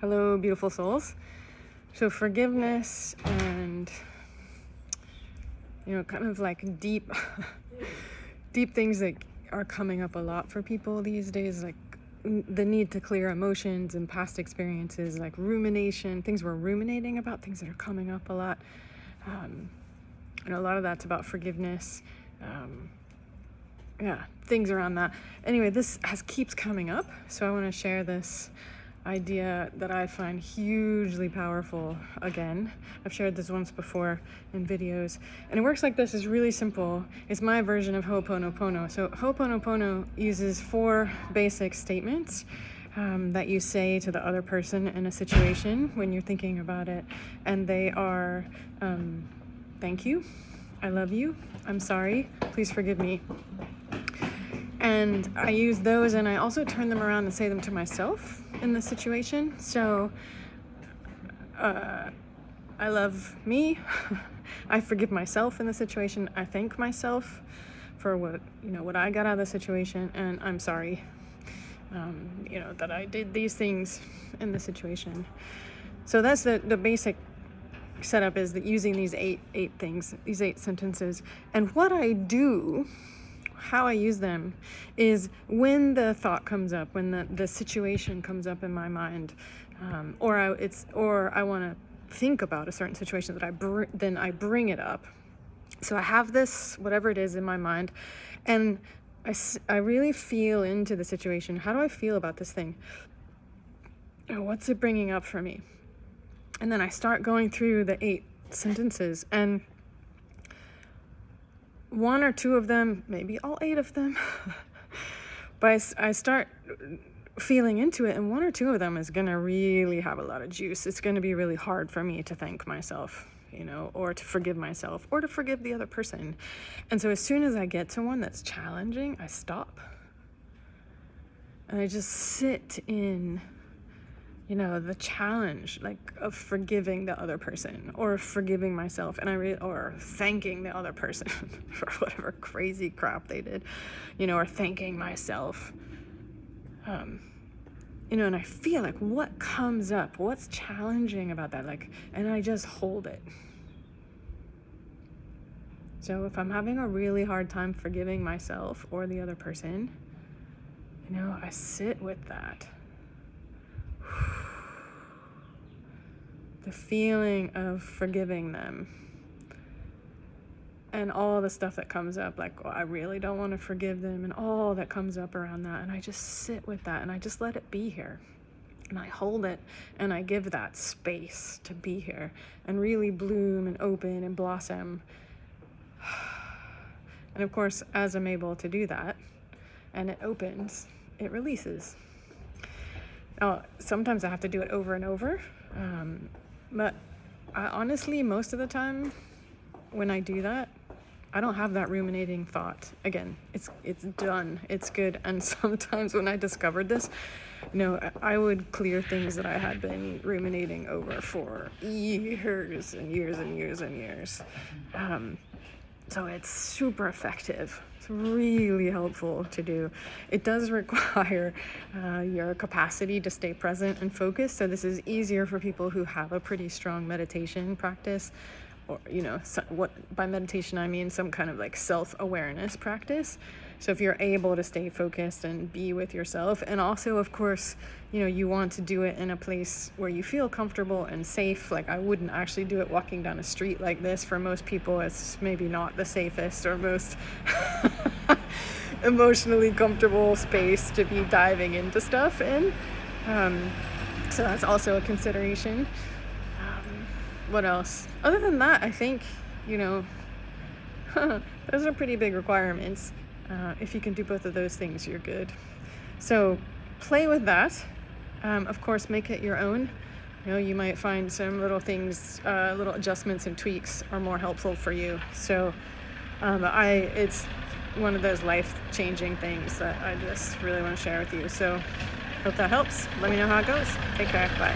Hello, beautiful souls. So forgiveness and, kind of like deep, deep things that are coming up a lot for people these days, like the need to clear emotions and past experiences, like rumination, things we're ruminating about, things that are coming up a lot. And a lot of that's about forgiveness. Things around that. Anyway, this keeps coming up, so I want to share this idea that I find hugely powerful again. I've shared this once before in videos, and it works like this. It's really simple. It's my version of Ho'oponopono. So Ho'oponopono uses 4 basic statements that you say to the other person in a situation when you're thinking about it, and they are thank you, I love you, I'm sorry, please forgive me. And I use those, and I also turn them around and say them to myself in the situation. So I love me. I forgive myself in the situation. I thank myself for what I got out of the situation, and I'm sorry, that I did these things in the situation. So that's the basic setup, is that using these eight things, these 8 sentences. And what I do, how I use them, is when the thought comes up, when the situation comes up in my mind, or I want to think about a certain situation, that then I bring it up. So I have this, whatever it is, in my mind, and I really feel into the situation. How do I feel about this thing? What's it bringing up for me? And then I start going through the 8 sentences, and 1 or 2 of them, maybe all 8 of them, but I start feeling into it, and 1 or 2 of them is going to really have a lot of juice. It's going to be really hard for me to thank myself, or to forgive myself, or to forgive the other person. And so as soon as I get to one that's challenging, I stop. And I just sit in the challenge, like, of forgiving the other person, or forgiving myself, and or thanking the other person for whatever crazy crap they did, or thanking myself, and I feel like what comes up, what's challenging about that, and I just hold it. So if I'm having a really hard time forgiving myself or the other person, I sit with that. The feeling of forgiving them, and all the stuff that comes up, I really don't want to forgive them, and all that comes up around that, and I just sit with that, and I just let it be here, and I hold it, and I give that space to be here and really bloom and open and blossom. And of course, as I'm able to do that and it opens, it releases. Now, sometimes I have to do it over and over, but I honestly, most of the time when I do that, I don't have that ruminating thought. Again, it's done, it's good. And sometimes when I discovered this, I would clear things that I had been ruminating over for years and years and years and years. So it's super effective. It's really helpful to do. It does require your capacity to stay present and focused. So this is easier for people who have a pretty strong meditation practice, or, by meditation I mean some kind of self-awareness practice. So if you're able to stay focused and be with yourself, and also, of course, you want to do it in a place where you feel comfortable and safe. I wouldn't actually do it walking down a street like this. For most people, it's maybe not the safest or most emotionally comfortable space to be diving into stuff in. So that's also a consideration. What else? Other than that, I think, those are pretty big requirements. If you can do both of those things, you're good. So play with that. Of course, make it your own. You might find some little things, little adjustments and tweaks are more helpful for you. So it's one of those life-changing things that I just really want to share with you. So hope that helps. Let me know how it goes. Take care. Bye.